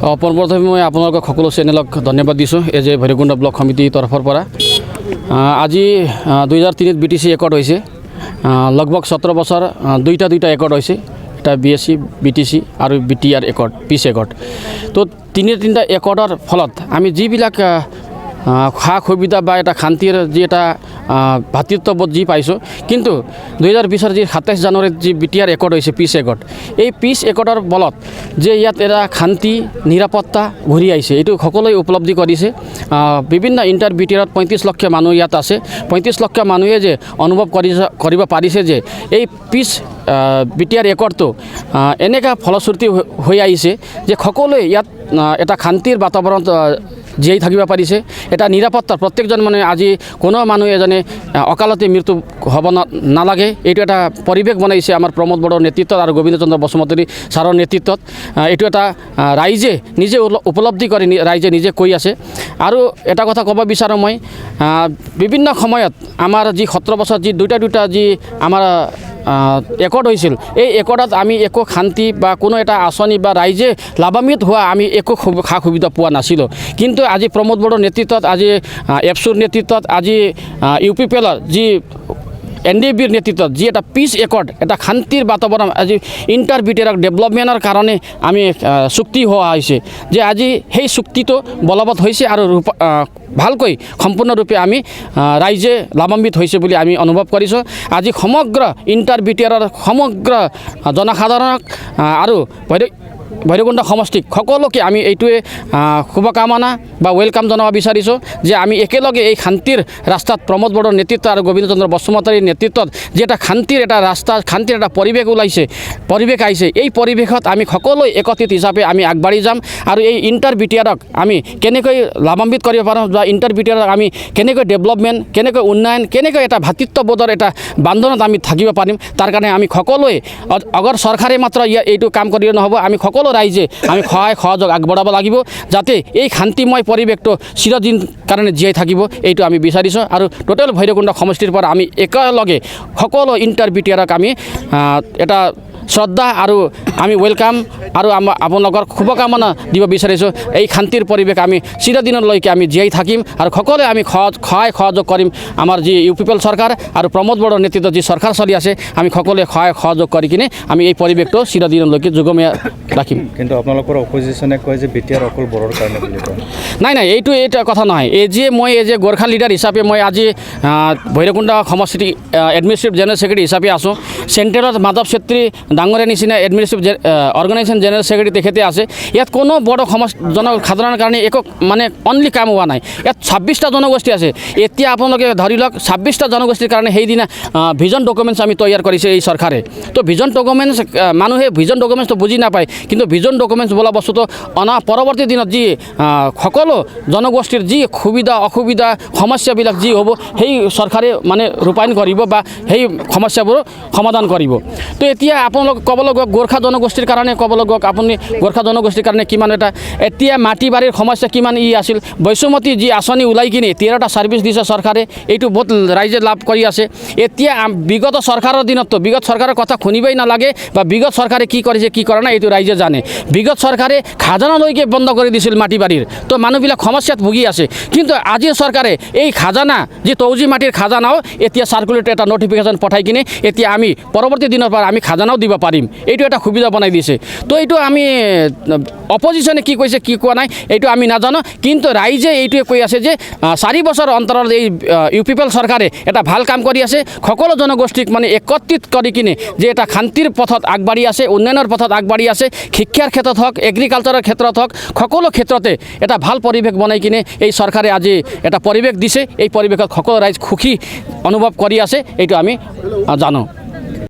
পোনপ্ৰথমে মই আপোনালোকক সকলো চেনেলক ধন্যবাদ দিছোঁ এজ এ ভৈৰৱকুণ্ড ব্লক সমিতিৰ তৰফৰ পৰা। আজি 2003 BTC একৰ্ড হৈছে, লগভগ 17 বছৰ দুইটা একৰ্ড হৈছে, এটা BSc BTC আৰু BTR একৰ্ড, পিচ একৰ্ড। তো তিনিটা একৰ্ডৰ ফলত আমি যিবিলাক সা সুবিধা বা এটা শান্তিৰ যি এটা ভাতৃত্ববোধ যি পাইছোঁ, কিন্তু 2020 যি 27 জানুৱাৰীত যি BTR একৰ্ড হৈছে, পিচ একৰ্ড, এই পিচ একৰ্ডৰ বলত যে ইয়াত এটা শান্তি নিৰাপত্তা ঘূৰি আহিছে, এইটো সকলোৱে উপলব্ধি কৰিছে। বিভিন্ন ইণ্টাৰ BTRত 35 লক্ষ মানুহ ইয়াত আছে। 35 লক্ষ মানুহে যে অনুভৱ কৰিব পাৰিছে যে এই পিচ BTR একৰ্ডটো এনেকুৱা ফলশ্ৰুতি হৈ আহিছে যে সকলোৱে ইয়াত এটা শান্তিৰ বাতাবৰণ জীয়াই থাকিব পাৰিছে। এটা নিৰাপত্তা প্ৰত্যেকজন মানুহে আজি কোনো মানুহ এজনে অকালতে মৃত্যু হ'ব নালাগে, এইটো এটা পৰিৱেশ বনাইছে আমাৰ প্ৰমোদ বড়োৰ নেতৃত্বত আৰু গোবিন্দ চন্দ্ৰ বসুমতাৰী ছাৰৰ নেতৃত্বত। এইটো এটা ৰাইজে নিজে উপলব্ধি কৰি ৰাইজে নিজে কৈ আছে। আৰু এটা কথা ক'ব বিচাৰোঁ মই, বিভিন্ন সময়ত আমাৰ যি 17 বছৰ যি দুটা যি আমাৰ একৰ্ড হৈছিল, এই একৰ্ডত আমি একো শান্তি বা কোনো এটা আঁচনি বা ৰাইজে লাভান্বিত হোৱা আমি একো সা সুবিধা পোৱা নাছিলোঁ। কিন্তু আজি প্ৰমোদ বড়োৰ নেতৃত্বত, আজি এপছুৰ নেতৃত্বত, আজি UPPLৰ যি NDBৰ নেতৃত্বত যি এটা পিচ একৰ্ড, এটা শান্তিৰ বাতাবৰণ, আজি ইণ্টাৰ BTR ডেভেলপমেণ্টৰ কাৰণে আমি চুক্তি হোৱা হৈছে যে আজি সেই চুক্তিটো বলবৎ হৈছে আৰু ভালকৈ সম্পূৰ্ণৰূপে আমি ৰাইজে লাভান্বিত হৈছে বুলি আমি অনুভৱ কৰিছোঁ। আজি সমগ্ৰ ইণ্টাৰ BTRৰ সমগ্ৰ জনসাধাৰণক আৰু ভৈৰৱকুণ্ড সমষ্টিক সকলোকে আমি এইটোৱে শুভকামনা বা ৱেলকাম জনাব বিচাৰিছোঁ যে আমি একেলগে এই শান্তিৰ ৰাস্তাত প্ৰমোদ বড়োৰ নেতৃত্ব আৰু গোবিন্দ চন্দ্ৰ বসুমতাৰীৰ নেতৃত্বত যে এটা শান্তিৰ এটা ৰাস্তা, শান্তিৰ এটা পৰিৱেশ পৰিৱেশ আহিছে, এই পৰিৱেশত আমি সকলো একত্ৰিত হিচাপে আমি আগবাঢ়ি যাম। আৰু এই ইণ্টাৰ BTRক আমি কেনেকৈ লাভান্বিত কৰিব পাৰোঁ বা ইণ্টাৰ BTRক আমি কেনেকৈ ডেভেলপমেণ্ট, কেনেকৈ উন্নয়ন, কেনেকৈ এটা ভাতৃত্ববোধৰ এটা বান্ধোনত আমি থাকিব পাৰিম, তাৰ কাৰণে আমি সকলোৱে অগৰ চৰকাৰে মাত্ৰ এইটো কাম কৰিলে নহ'ব, আমি সকলো ৰাইজে আমি সহায় সহযোগ আগবঢ়াব লাগিব যাতে এই শান্তিময় পৰিৱেশটো চিৰদিন কাৰণে জীয়াই থাকিব, এইটো আমি বিচাৰিছোঁ। আৰু টোটেল ভৈৰৱকুণ্ড সমষ্টিৰ পৰা আমি একেলগে সকলো ইণ্টাৰ BTRক আমি এটা শ্ৰদ্ধা আৰু আমি ৱেলকাম আৰু আপোনালোকৰ শুভকামনা দিব বিচাৰিছোঁ। এই শান্তিৰ পৰিৱেশ আমি চিৰদিনলৈকে আমি জীয়াই থাকিম আৰু সকলোৱে আমি সহায় সহযোগ কৰিম। আমাৰ যি UPPL চৰকাৰ আৰু প্ৰমোদ বড়োৰ নেতৃত্বত যি চৰকাৰ চলি আছে, আমি সকলোৱে সহায় সহযোগ কৰি কিনে আমি এই পৰিৱেশটো চিৰদিনলৈকে যুগমীয়া ৰাখিম। কিন্তু আপোনালোকৰ অপজিশ্যনে কয় যে BTR অকল বড়োৰ কাৰণে বুলি কয়। নাই, এইটো কথা নহয়। মই এজ এ গোৰ্খা লিডাৰ হিচাপে মই আজি ভৈৰৱকুণ্ড সমষ্টি এডমিনিষ্ট্ৰেটিভ জেনেৰেল ছেক্ৰেটাৰী হিচাপে আছোঁ। চেণ্ট্ৰেলত মাধৱ চেত্ৰী ডাঙৰীয়া নিচিনা এডমিনিষ্ট্ৰেটিভ অৰ্গেনাইজেশ্যন জেনেৰেল ছেক্ৰেটাৰী তেখেতে আছে। ইয়াত কোনো বড়ো জনসাধাৰণৰ কাৰণে একো মানে অনলি কাম হোৱা নাই। ইয়াত 26টা জনগোষ্ঠী আছে। এতিয়া আপোনালোকে ধৰি লওক 26টা জনগোষ্ঠীৰ কাৰণে সেইদিনা ভিজন ডকুমেণ্টছ আমি তৈয়াৰ কৰিছে এই চৰকাৰে। তো ভিজন ডকুমেণ্টছ মানুহে ভিজন ডকুমেণ্টছটো বুজি নাপায়, কিন্তু ভিজন ডকুমেণ্টছ বোলা বস্তুটো পৰৱৰ্তী দিনত যি সকলো জনগোষ্ঠীৰ যি সুবিধা অসুবিধা সমস্যাবিলাক যি হ'ব, সেই চৰকাৰে মানে ৰূপায়ণ কৰিব বা সেই সমস্যাবোৰ সমাধান কৰিব। তো এতিয়া আপোনালোক ক'বলৈ গ'ক গোৰ্খা জনগোষ্ঠীৰ কাৰণে ক'বলৈ গ'ক, আপুনি গোৰ্খা জনগোষ্ঠীৰ কাৰণে কিমান এটা এতিয়া মাটি বাৰীৰ সমস্যা কিমান আছিল। বৈষম্যতি যি আঁচনি ওলাই কিনে 13টা ছাৰ্ভিচ দিছে চৰকাৰে, এইটো বহুত ৰাইজে লাভ কৰি আছে। এতিয়া বিগত চৰকাৰৰ দিনততো বিগত চৰকাৰৰ কথা শুনিবই নালাগে বা বিগত চৰকাৰে কি কৰিছে কি কৰা নাই এইটো ৰাইজে জানে। বিগত চৰকাৰে খাজানালৈকে বন্ধ কৰি দিছিল মাটি বাৰীৰ, তো মানুহবিলাক সমস্যাত ভুগি আছে। কিন্তু আজিৰ চৰকাৰে এই খাজানা যি তৌজি মাটিৰ খাজানাও এতিয়া চাৰ্কুলেট এটা নটিফিকেশ্যন পঠাই কিনে এতিয়া আমি পৰৱৰ্তী দিনৰ পৰা আমি খাজানাও দিব পাৰিম, এইটো এটা সুবিধা বনাই দিছে। তো এইটো আমি অপজিশ্যনে কি কৈছে কি কোৱা নাই এইটো আমি নাজানো, কিন্তু ৰাইজে এইটোৱে কৈ আছে যে 4 বছৰ অন্তৰত এই UPPL চৰকাৰে এটা ভাল কাম কৰি আছে। সকলো জনগোষ্ঠীক মানে একত্ৰিত কৰি কিনে যে এটা শান্তিৰ পথত আগবাঢ়ি আছে, উন্নয়নৰ পথত আগবাঢ়ি আছে, শিক্ষাৰ ক্ষেত্ৰত হওক, এগ্ৰিকালচাৰৰ ক্ষেত্ৰত হওক, সকলো ক্ষেত্ৰতে এটা ভাল পৰিৱেশ বনাই কিনে এই চৰকাৰে আজি এটা পৰিৱেশ দিছে। এই পৰিৱেশত সকলো ৰাইজ সুখী অনুভৱ কৰি আছে, এইটো আমি জানো।